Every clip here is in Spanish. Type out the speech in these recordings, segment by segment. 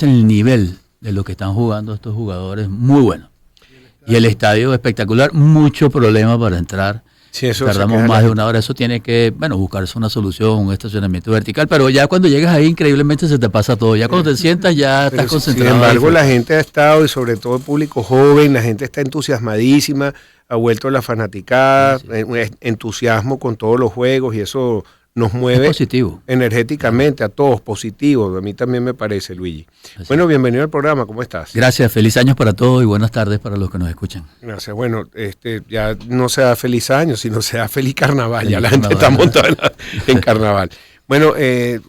el nivel de lo que están jugando estos jugadores muy bueno. Y el estadio espectacular, mucho problema para entrar. Sí, eso tardamos más de una hora. Eso tiene que, buscarse una solución, un estacionamiento vertical. Pero ya cuando llegas ahí, increíblemente se te pasa todo. Ya cuando te sientas, ya estás concentrado. Sin embargo, la gente ha estado, y sobre todo el público joven, la gente está entusiasmadísima, ha vuelto la fanaticada, entusiasmo con todos los juegos, y eso nos mueve positivo energéticamente a todos, positivo. A mí también me parece, Luigi. Bueno, bienvenido al programa, ¿cómo estás? Gracias, feliz años para todos y buenas tardes para los que nos escuchan. Gracias. Bueno, ya no sea feliz año, sino sea feliz carnaval. Ya la gente está montada en carnaval. Bueno, ¿qué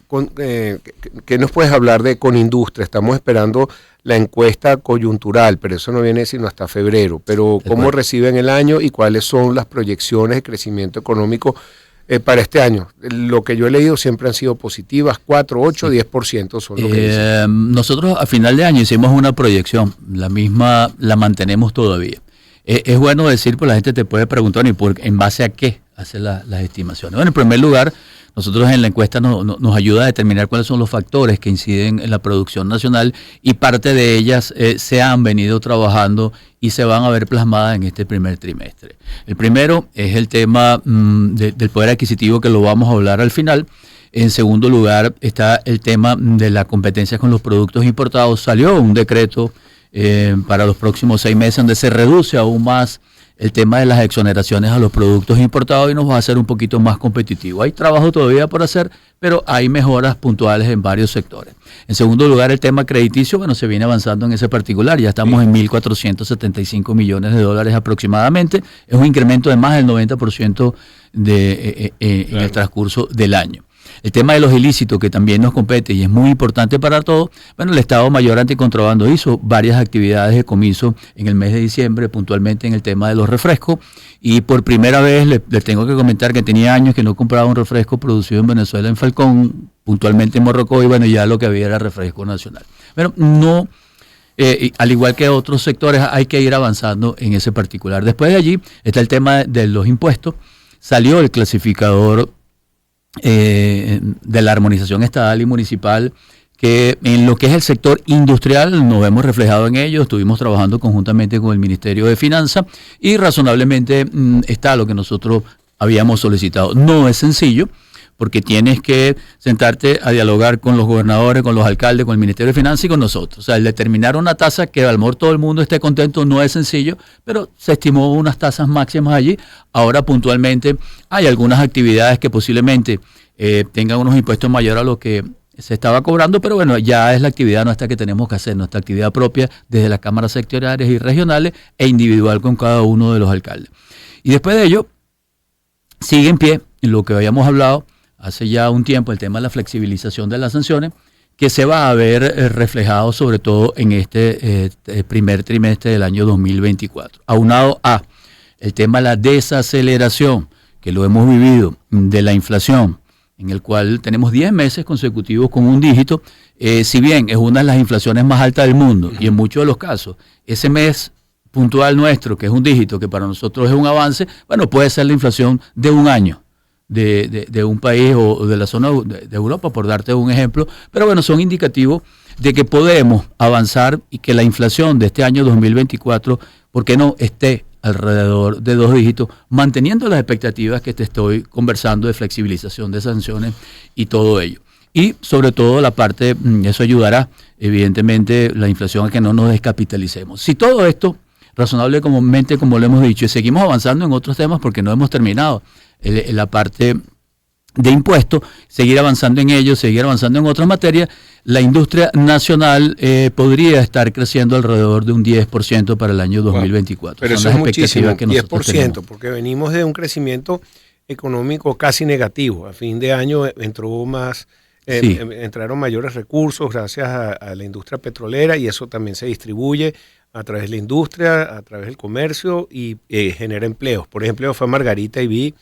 nos puedes hablar de Conindustria? Estamos esperando la encuesta coyuntural, pero eso no viene sino hasta febrero. Pero ¿cómo reciben el año y cuáles son las proyecciones de crecimiento económico para este año? Lo que yo he leído siempre han sido positivas, 4, 8, 10% son lo que dicen. Nosotros a final de año hicimos una proyección, la misma la mantenemos todavía. Es bueno decir, pues la gente te puede preguntar, ¿y en base a qué hace las estimaciones? Bueno, en primer lugar, nosotros en la encuesta nos ayuda a determinar cuáles son los factores que inciden en la producción nacional, y parte de ellas se han venido trabajando y se van a ver plasmadas en este primer trimestre. El primero es el tema del poder adquisitivo, que lo vamos a hablar al final. En segundo lugar está el tema de la competencia con los productos importados. Salió un decreto para los próximos 6 meses donde se reduce aún más el tema de las exoneraciones a los productos importados y nos va a hacer un poquito más competitivo. Hay trabajo todavía por hacer, pero hay mejoras puntuales en varios sectores. En segundo lugar, el tema crediticio, se viene avanzando en ese particular. Ya estamos en $1.475 millones aproximadamente. Es un incremento de más del 90% en el transcurso del año. El tema de los ilícitos, que también nos compete y es muy importante para todos. El Estado Mayor Anticontrabando hizo varias actividades de comiso en el mes de diciembre, puntualmente en el tema de los refrescos, y por primera vez les tengo que comentar que tenía años que no compraba un refresco producido en Venezuela, en Falcón, puntualmente en Morrocoy, y ya lo que había era refresco nacional. Pero no, al igual que otros sectores, hay que ir avanzando en ese particular. Después de allí está el tema de los impuestos. Salió el clasificador de la armonización estatal y municipal, que en lo que es el sector industrial nos vemos reflejados en ello. Estuvimos trabajando conjuntamente con el Ministerio de Finanzas y razonablemente está lo que nosotros habíamos solicitado. No es sencillo, porque tienes que sentarte a dialogar con los gobernadores, con los alcaldes, con el Ministerio de Finanzas y con nosotros. O sea, el determinar una tasa que a lo mejor todo el mundo esté contento no es sencillo, pero se estimó unas tasas máximas allí. Ahora puntualmente hay algunas actividades que posiblemente tengan unos impuestos mayores a lo que se estaba cobrando, pero ya es la actividad nuestra que tenemos que hacer, nuestra actividad propia desde las cámaras sectoriales y regionales e individual con cada uno de los alcaldes. Y después de ello, sigue en pie lo que habíamos hablado hace ya un tiempo, el tema de la flexibilización de las sanciones, que se va a ver reflejado sobre todo en este primer trimestre del año 2024. Aunado a el tema de la desaceleración, que lo hemos vivido, de la inflación, en el cual tenemos 10 meses consecutivos con un dígito, si bien es una de las inflaciones más altas del mundo, y en muchos de los casos, ese mes puntual nuestro, que es un dígito, que para nosotros es un avance, puede ser la inflación de un año, de un país o de la zona de Europa, por darte un ejemplo, pero son indicativos de que podemos avanzar y que la inflación de este año 2024, ¿por qué no?, esté alrededor de 2 dígitos, manteniendo las expectativas que te estoy conversando de flexibilización de sanciones y todo ello. Y sobre todo la parte, eso ayudará evidentemente la inflación a que no nos descapitalicemos. Si todo esto, razonablemente como lo hemos dicho, y seguimos avanzando en otros temas porque no hemos terminado la parte de impuestos, seguir avanzando en ello, seguir avanzando en otras materias, la industria nacional podría estar creciendo alrededor de un 10% para el año 2024. Pero eso es muchísimo, 10%, porque venimos de un crecimiento económico casi negativo. A fin de año entraron mayores recursos gracias a la industria petrolera, y eso también se distribuye a través de la industria, a través del comercio, y genera empleos. Por ejemplo, yo fui a Margarita y vi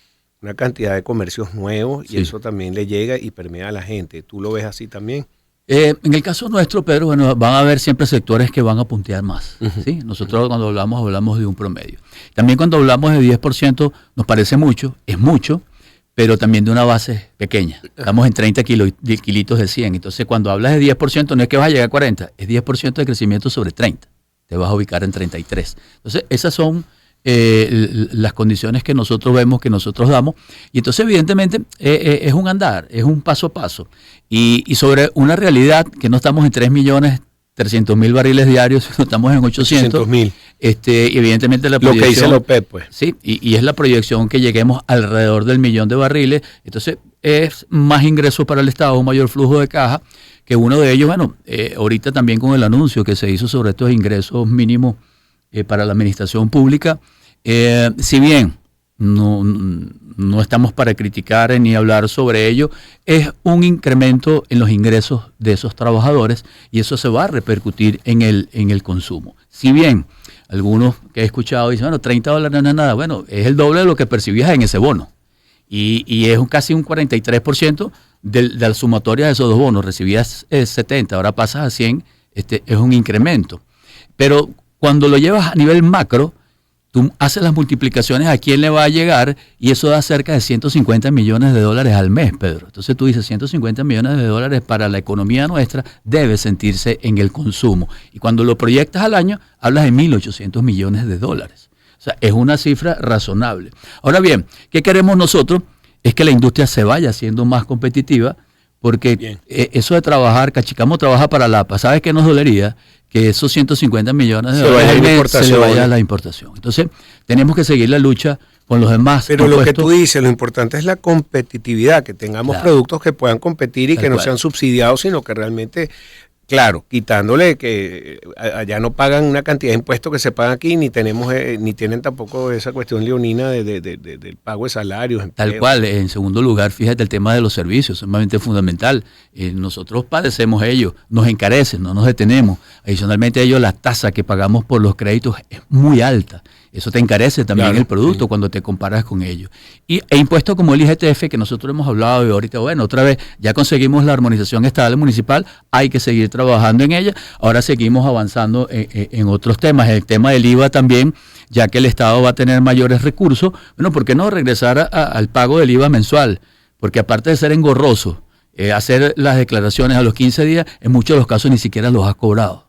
una cantidad de comercios nuevos, y eso también le llega y permea a la gente. ¿Tú lo ves así también? En el caso nuestro, Pedro, van a haber siempre sectores que van a puntear más. ¿Sí? Nosotros cuando hablamos de un promedio. También cuando hablamos de 10%, nos parece mucho, es mucho, pero también de una base pequeña. Estamos en 30 kilitos de 100. Entonces, cuando hablas de 10%, no es que vas a llegar a 40, es 10% de crecimiento sobre 30. Te vas a ubicar en 33. Entonces, esas son las condiciones que nosotros vemos, que nosotros damos. Y entonces, evidentemente, es un andar, es un paso a paso. Y sobre una realidad que no estamos en 3.300.000 barriles diarios, sino estamos en 800.000. Y evidentemente la proyección... Lo que dice la OPEP, pues. Sí, y es la proyección que lleguemos alrededor del 1.000.000 de barriles. Entonces, es más ingresos para el Estado, un mayor flujo de caja, que uno de ellos, bueno, ahorita también con el anuncio que se hizo sobre estos ingresos mínimos para la administración pública, si bien no estamos para criticar ni hablar sobre ello, es un incremento en los ingresos de esos trabajadores y eso se va a repercutir en el consumo. Si bien algunos que he escuchado dicen, bueno, $30 no es nada, bueno, es el doble de lo que percibías en ese bono y es casi un 43% de la sumatoria de esos dos bonos. Recibías 70, ahora pasas a 100, es un incremento. Pero cuando lo llevas a nivel macro, tú haces las multiplicaciones a quién le va a llegar y eso da cerca de $150 millones al mes, Pedro. Entonces tú dices $150 millones para la economía nuestra debe sentirse en el consumo. Y cuando lo proyectas al año, hablas de $1.800 millones. O sea, es una cifra razonable. Ahora bien, ¿qué queremos nosotros? Es que la industria se vaya siendo más competitiva, porque eso de trabajar, Cachicamo trabaja para la APA. ¿Sabes qué nos dolería? Que esos $150 millones se le vaya a la importación. Entonces, tenemos que seguir la lucha con los demás. Pero lo que tú dices, lo importante es la competitividad, que tengamos productos que puedan competir y que no sean subsidiados, sino que realmente, claro, quitándole que allá no pagan una cantidad de impuestos que se pagan aquí, ni tienen tampoco esa cuestión leonina del pago de salarios. Tal cual. En segundo lugar, fíjate el tema de los servicios, es sumamente fundamental. Nosotros padecemos ellos, nos encarecen, no nos detenemos. Adicionalmente ellos, la tasa que pagamos por los créditos es muy alta. Eso te encarece también el producto cuando te comparas con ellos. E impuestos como el IGTF, que nosotros hemos hablado y ahorita, bueno, otra vez ya conseguimos la armonización estatal y municipal, hay que seguir trabajando en ella. Ahora seguimos avanzando en otros temas. El tema del IVA también, ya que el Estado va a tener mayores recursos, bueno, ¿por qué no regresar al pago del IVA mensual? Porque aparte de ser engorroso, hacer las declaraciones a los 15 días, en muchos de los casos ni siquiera los has cobrado.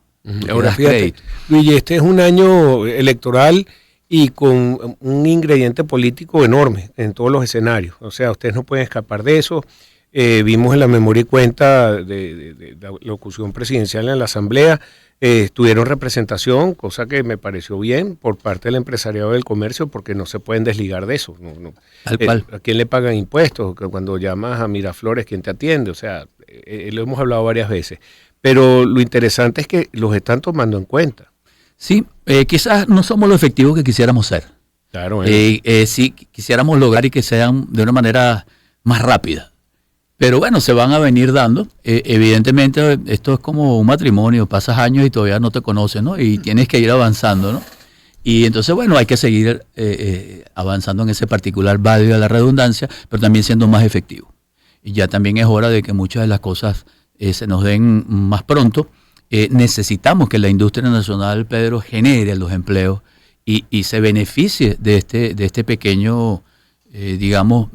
Ahora fíjate, Luis, este es un año electoral y con un ingrediente político enorme en todos los escenarios. O sea, ustedes no pueden escapar de eso. Vimos en la memoria y cuenta de la locución presidencial en la Asamblea, tuvieron representación, cosa que me pareció bien por parte del empresariado del comercio, porque no se pueden desligar de eso. ¿A quién le pagan impuestos? Cuando llamas a Miraflores, ¿quién te atiende? O sea, lo hemos hablado varias veces. Pero lo interesante es que los están tomando en cuenta. Sí, quizás no somos lo efectivos que quisiéramos ser. Claro. Sí, quisiéramos lograr y que sean de una manera más rápida. Pero bueno, se van a venir dando. Evidentemente, esto es como un matrimonio. Pasas años y todavía no te conoces, ¿no? Y tienes que ir avanzando, ¿no? Y entonces, bueno, hay que seguir avanzando en ese particular, valga la redundancia, pero también siendo más efectivo. Y ya también es hora de que muchas de las cosas se nos den más pronto. Necesitamos que la industria nacional, Pedro, genere los empleos y se beneficie de este pequeño, digamos,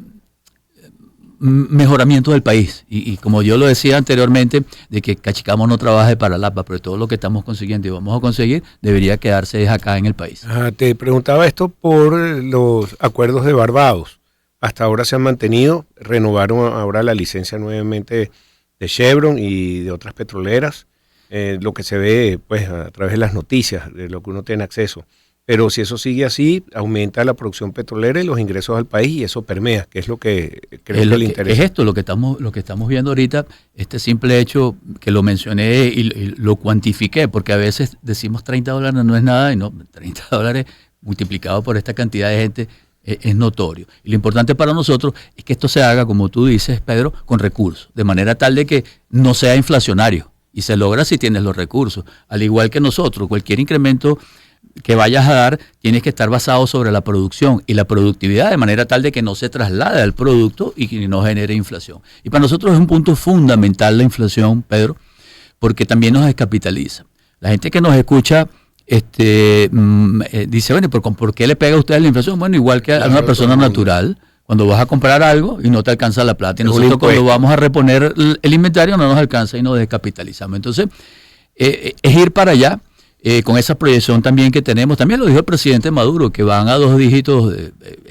mejoramiento del país. Y como yo lo decía anteriormente, de que Cachicamo no trabaje para la APA, pero todo lo que estamos consiguiendo y vamos a conseguir debería quedarse acá en el país. Te preguntaba esto por los acuerdos de Barbados. Hasta ahora se han mantenido, renovaron ahora la licencia nuevamente de Chevron y de otras petroleras. Lo que se ve pues a través de las noticias, de lo que uno tiene acceso. Pero si eso sigue así, aumenta la producción petrolera y los ingresos al país y eso permea, que es lo que creo que le interesa. Es esto lo que estamos viendo ahorita, este simple hecho que lo mencioné y lo cuantifiqué, porque a veces decimos $30 no es nada y no, $30 multiplicado por esta cantidad de gente es notorio. Y lo importante para nosotros es que esto se haga, como tú dices, Pedro, con recursos, de manera tal de que no sea inflacionario. Y se logra si tienes los recursos. Al igual que nosotros, cualquier incremento que vayas a dar tienes que estar basado sobre la producción y la productividad de manera tal de que no se traslade al producto y que no genere inflación. Y para nosotros es un punto fundamental la inflación, Pedro, porque también nos descapitaliza. La gente que nos escucha dice, bueno, ¿por qué le pega a usted la inflación? Bueno, igual que a una persona natural. cuando vas a comprar algo y no te alcanza la plata. Y Es un nosotros cuando impuesto. vamos a reponer el inventario no nos alcanza y nos descapitalizamos. Entonces, es ir para allá con esa proyección también que tenemos. También lo dijo el presidente Maduro, que van a 2 dígitos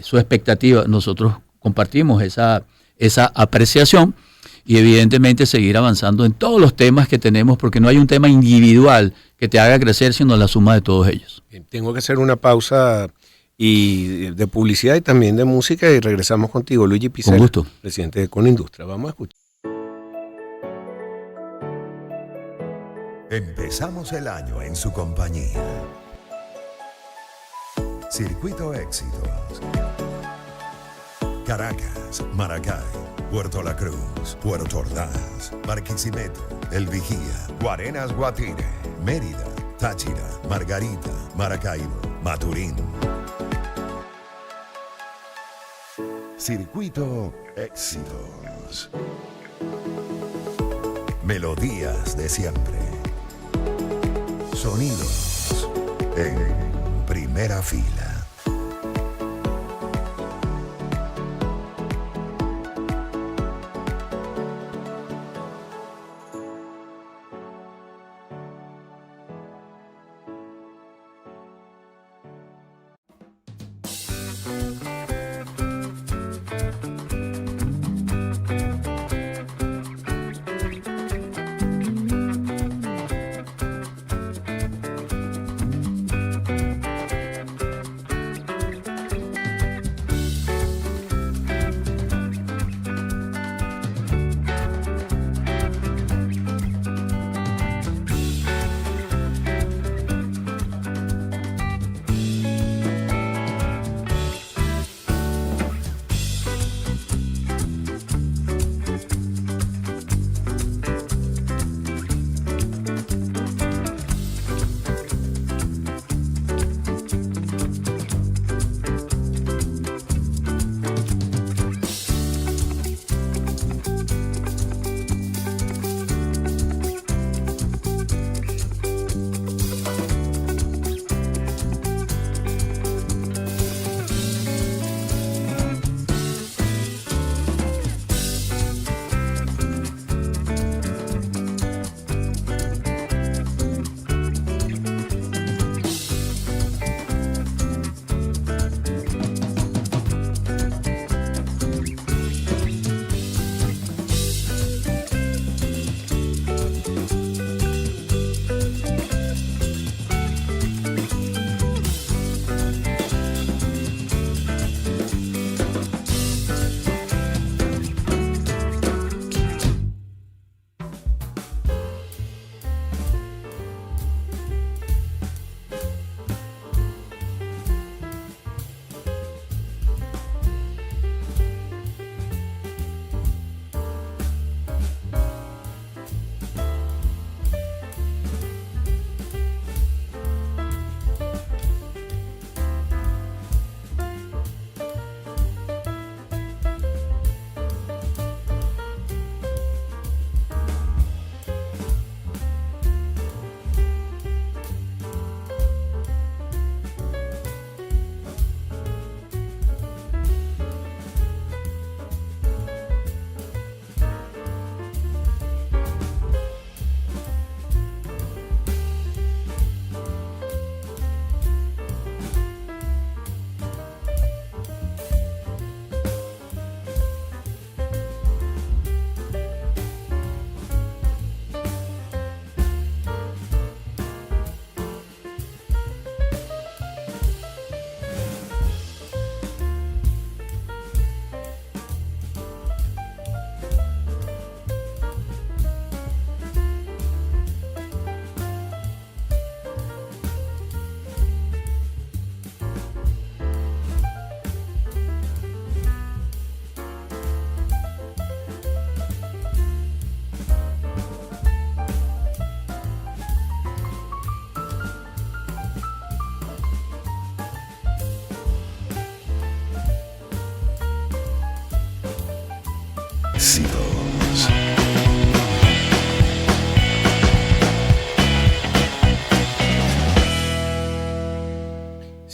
su expectativa. Nosotros compartimos esa apreciación y evidentemente seguir avanzando en todos los temas que tenemos, porque no hay un tema individual que te haga crecer, sino la suma de todos ellos. Bien, tengo que hacer una pausa y de publicidad y también de música y regresamos contigo, Luigi Pizarro, Con gusto. presidente de Conindustria. Vamos a escuchar. Empezamos el año en su compañía. Circuito Éxitos. Caracas, Maracay, Puerto La Cruz, Puerto Ordaz, Barquisimeto, El Vigía, Guarenas Guatire, Mérida, Táchira, Margarita, Maracaibo, Maturín. Circuito Éxitos. Melodías de siempre. Sonidos en primera fila.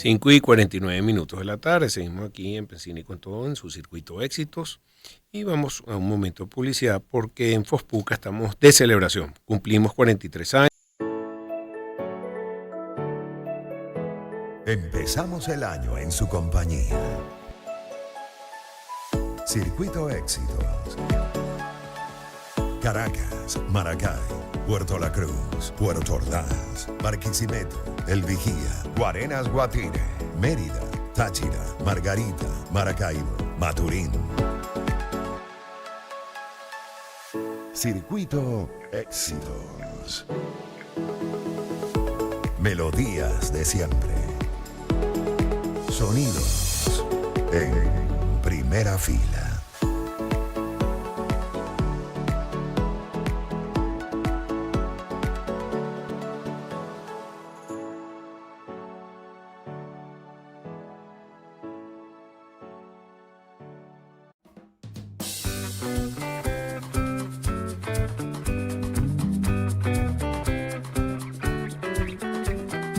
5:49 de la tarde, seguimos aquí en Pensini y con todo en su circuito éxitos y vamos a un momento de publicidad porque en Fospuca estamos de celebración, cumplimos 43 años. Empezamos el año en su compañía. Circuito Éxitos. Caracas, Maracay, Puerto La Cruz, Puerto Ordaz, Barquisimeto, El Vigía, Guarenas, Guatire, Mérida, Táchira, Margarita, Maracaibo, Maturín. Circuito Éxitos. Melodías de siempre. Sonidos en primera fila.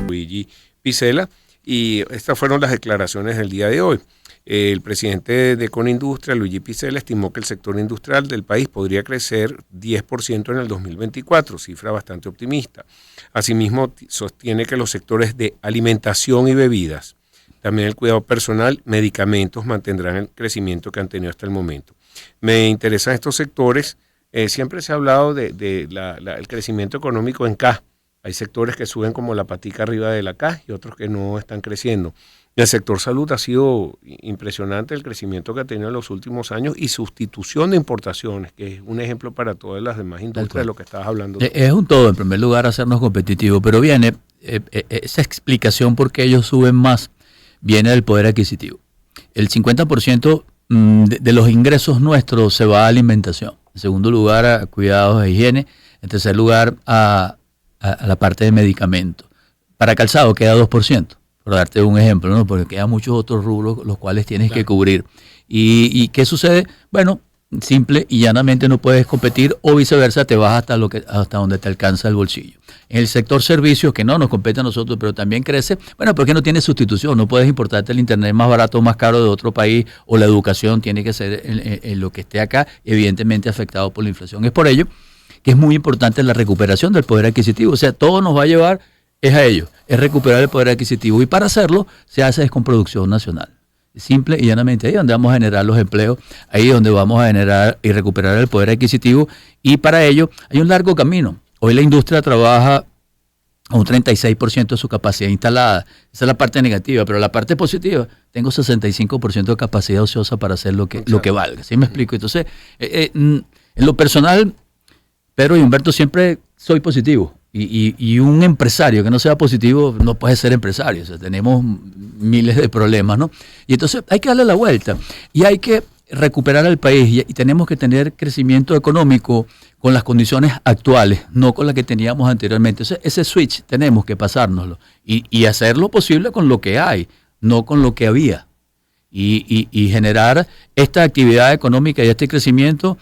Luigi Picella, y estas fueron las declaraciones del día de hoy. El presidente de Conindustria, Luigi Picella, estimó que el sector industrial del país podría crecer 10% en el 2024, cifra bastante optimista. Asimismo, sostiene que los sectores de alimentación y bebidas, también el cuidado personal, medicamentos, mantendrán el crecimiento que han tenido hasta el momento. Me interesan estos sectores. Siempre se ha hablado del crecimiento económico en K. Hay sectores que suben como la patica arriba de la caja y otros que no están creciendo. El sector salud ha sido impresionante el crecimiento que ha tenido en los últimos años y sustitución de importaciones, que es un ejemplo para todas las demás industrias de lo que estabas hablando. Es un todo, en primer lugar, hacernos competitivos, pero viene esa explicación por qué ellos suben más, viene del poder adquisitivo. El 50% de los ingresos nuestros se va a alimentación. En segundo lugar, a cuidados de higiene. En tercer lugar, a la parte de medicamentos. Para calzado queda 2%, por darte un ejemplo, ¿no? Porque quedan muchos otros rubros los cuales tienes que cubrir. ¿Y qué sucede? Bueno, simple y llanamente no puedes competir o viceversa, te vas hasta donde te alcanza el bolsillo. En el sector servicios, que no nos compete a nosotros, pero también crece, bueno, porque no tiene sustitución, no puedes importarte el internet más barato o más caro de otro país, o la educación tiene que ser en lo que esté acá, evidentemente afectado por la inflación. Es por ello que es muy importante la recuperación del poder adquisitivo. O sea, todo nos va a llevar es a ello, es recuperar el poder adquisitivo. Y para hacerlo se hace con producción nacional. Simple y llanamente, ahí es donde vamos a generar los empleos, ahí es donde vamos a generar y recuperar el poder adquisitivo. Y para ello hay un largo camino. Hoy la industria trabaja a un 36% de su capacidad instalada. Esa es la parte negativa, pero la parte positiva, tengo 65% de capacidad ociosa para hacer lo que valga. ¿Sí me explico? Entonces, en lo personal, Pedro y Humberto, siempre soy positivo. Y un empresario que no sea positivo no puede ser empresario. O sea, tenemos miles de problemas, ¿no? Y entonces hay que darle la vuelta. Y hay que recuperar al país. Y tenemos que tener crecimiento económico con las condiciones actuales, no con las que teníamos anteriormente. O sea, ese switch tenemos que pasárnoslo. Y hacer lo posible con lo que hay, no con lo que había. Y generar esta actividad económica y este crecimiento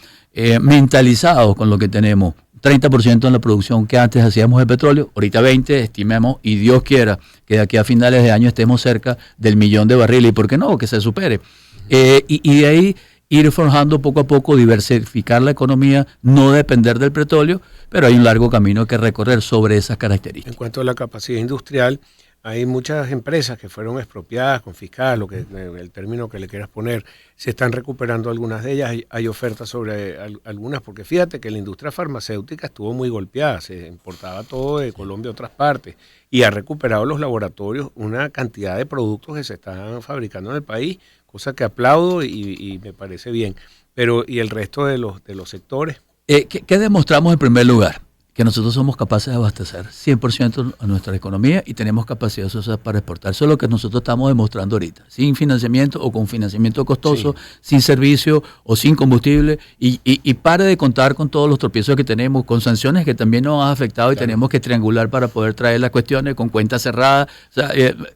mentalizados con lo que tenemos. 30% en la producción que antes hacíamos de petróleo, ahorita 20%, estimemos, y Dios quiera que de aquí a finales de año estemos cerca del 1.000.000 de barriles, y por qué no, que se supere. Y de ahí ir forjando poco a poco, diversificar la economía, no depender del petróleo, pero hay un largo camino que recorrer sobre esas características. En cuanto a la capacidad industrial, hay muchas empresas que fueron expropiadas, confiscadas, el término que le quieras poner. Se están recuperando algunas de ellas. Hay ofertas sobre algunas, porque fíjate que la industria farmacéutica estuvo muy golpeada. Se importaba todo de Colombia a otras partes y ha recuperado los laboratorios una cantidad de productos que se están fabricando en el país, cosa que aplaudo y me parece bien. Pero ¿y el resto de los sectores? ¿Qué demostramos en primer lugar? Que nosotros somos capaces de abastecer 100% a nuestra economía y tenemos capacidad social para exportar. Eso es lo que nosotros estamos demostrando ahorita. Sin financiamiento o con financiamiento costoso, sin servicio o sin combustible. Y pare de contar con todos los tropiezos que tenemos, con sanciones que también nos han afectado y tenemos que triangular para poder traer las cuestiones con cuentas cerradas. O sea,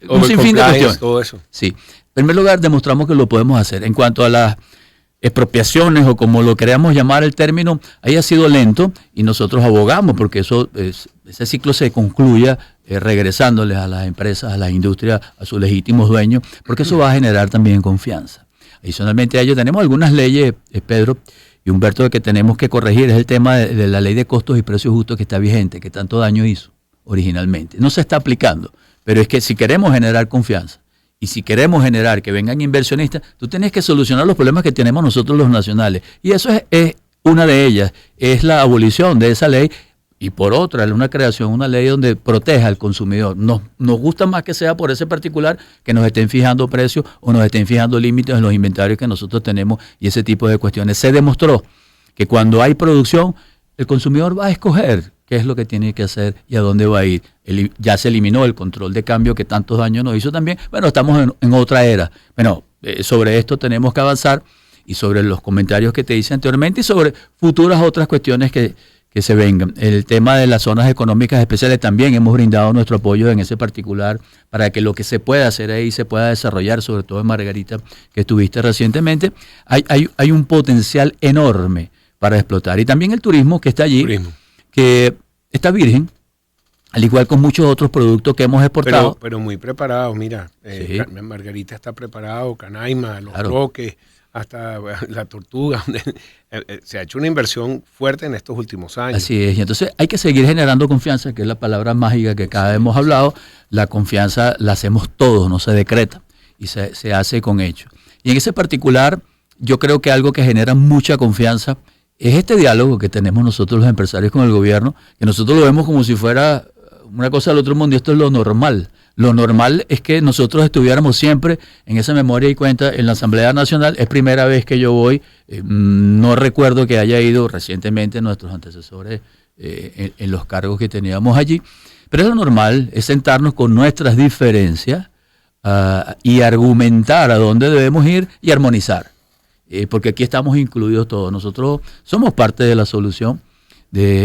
un sinfín de cuestiones. Todo eso. Sí. En primer lugar, demostramos que lo podemos hacer. En cuanto a las expropiaciones o como lo queramos llamar el término, haya sido lento y nosotros abogamos porque ese ciclo se concluya regresándoles a las empresas, a las industrias, a sus legítimos dueños, porque eso va a generar también confianza. Adicionalmente a ello tenemos algunas leyes, Pedro y Humberto, que tenemos que corregir. Es el tema de la ley de costos y precios justos que está vigente, que tanto daño hizo originalmente. No se está aplicando, pero es que si queremos generar confianza y si queremos generar que vengan inversionistas, tú tienes que solucionar los problemas que tenemos nosotros los nacionales. Y eso es una de ellas, es la abolición de esa ley. Y por otra, una creación, una ley donde proteja al consumidor. Nos gusta más que sea por ese particular que nos estén fijando precios o nos estén fijando límites en los inventarios que nosotros tenemos y ese tipo de cuestiones. Se demostró que cuando hay producción, el consumidor va a escoger qué es lo que tiene que hacer y a dónde va a ir. Ya se eliminó el control de cambio que tantos daños nos hizo también. Bueno, estamos en otra era. Bueno, sobre esto tenemos que avanzar y sobre los comentarios que te hice anteriormente y sobre futuras otras cuestiones que se vengan. El tema de las zonas económicas especiales también hemos brindado nuestro apoyo en ese particular para que lo que se pueda hacer ahí se pueda desarrollar, sobre todo en Margarita, que estuviste recientemente. Hay un potencial enorme para explotar. Y también el turismo que está allí, que está virgen, al igual con muchos otros productos que hemos exportado. Pero muy preparado, mira. Sí. Margarita está preparado, Canaima, Los Claro. Roques, hasta la Tortuga. Se ha hecho una inversión fuerte en estos últimos años. Así es, y entonces hay que seguir generando confianza, que es la palabra mágica que cada vez hemos hablado. La confianza la hacemos todos, no se decreta, y se hace con hechos. Y en ese particular, yo creo que algo que genera mucha confianza es este diálogo que tenemos nosotros los empresarios con el gobierno, que nosotros lo vemos como si fuera una cosa del otro mundo, y esto es lo normal. Lo normal es que nosotros estuviéramos siempre en esa memoria y cuenta en la Asamblea Nacional. Es primera vez que yo voy, no recuerdo que haya ido recientemente nuestros antecesores en los cargos que teníamos allí, pero es lo normal, es sentarnos con nuestras diferencias y argumentar a dónde debemos ir y armonizar, porque aquí estamos incluidos todos. Nosotros somos parte de la solución,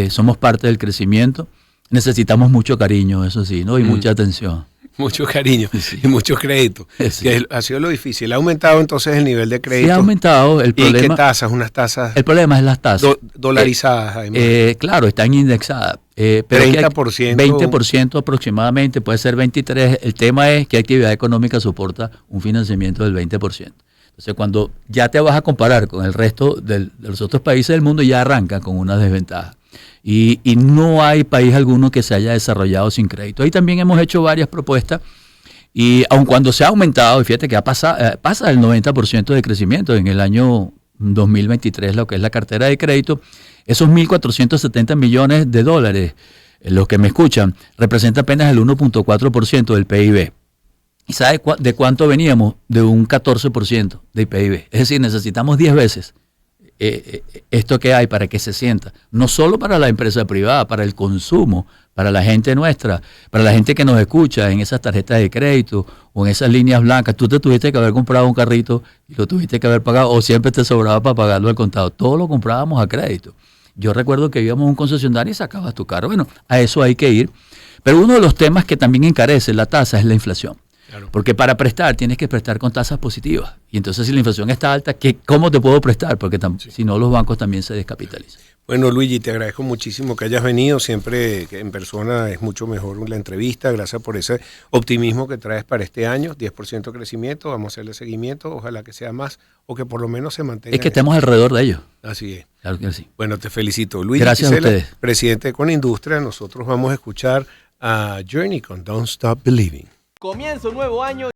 somos parte del crecimiento. Necesitamos mucho cariño, eso sí, ¿no? Y mucha atención. Mucho cariño y mucho crédito. Sí. Que ha sido lo difícil. ¿Ha aumentado entonces el nivel de crédito? Sí, ha aumentado. El problema, ¿Y qué tasas? Unas tasas el problema es las tasas. dolarizadas, además. Claro, están indexadas. Pero 30%. 20% aproximadamente, puede ser 23%. El tema es que actividad económica soporta un financiamiento del 20%. Entonces, cuando ya te vas a comparar con el resto de los otros países del mundo, ya arranca con una desventaja. Y no hay país alguno que se haya desarrollado sin crédito. Ahí también hemos hecho varias propuestas y aun cuando se ha aumentado, y fíjate que pasa el 90% de crecimiento en el año 2023, lo que es la cartera de crédito, esos 1.470 millones de dólares, los que me escuchan, representa apenas el 1.4% del PIB. ¿Y sabe de cuánto veníamos? De un 14% del PIB. Es decir, necesitamos 10 veces esto que hay para que se sienta, no solo para la empresa privada, para el consumo, para la gente nuestra, para la gente que nos escucha en esas tarjetas de crédito o en esas líneas blancas. Tú te tuviste que haber comprado un carrito y lo tuviste que haber pagado, o siempre te sobraba para pagarlo al contado. Todo lo comprábamos a crédito. Yo recuerdo que íbamos a un concesionario y sacabas tu carro. Bueno, a eso hay que ir. Pero uno de los temas que también encarece la tasa es la inflación. Claro. Porque para prestar tienes que prestar con tasas positivas. Y entonces si la inflación está alta, ¿cómo te puedo prestar? Porque si no, los bancos también se descapitalizan. Bueno, Luigi, te agradezco muchísimo que hayas venido. Siempre que en persona es mucho mejor la entrevista. Gracias por ese optimismo que traes para este año. 10% de crecimiento. Vamos a hacerle seguimiento. Ojalá que sea más o que por lo menos se mantenga. Es que estemos alrededor de ello. Así es. Claro que sí. Bueno, te felicito. Luigi Gracias Quisela, a ustedes. Presidente de Conindustria. Nosotros vamos a escuchar a Journey con Don't Stop Believing. Comienza un nuevo año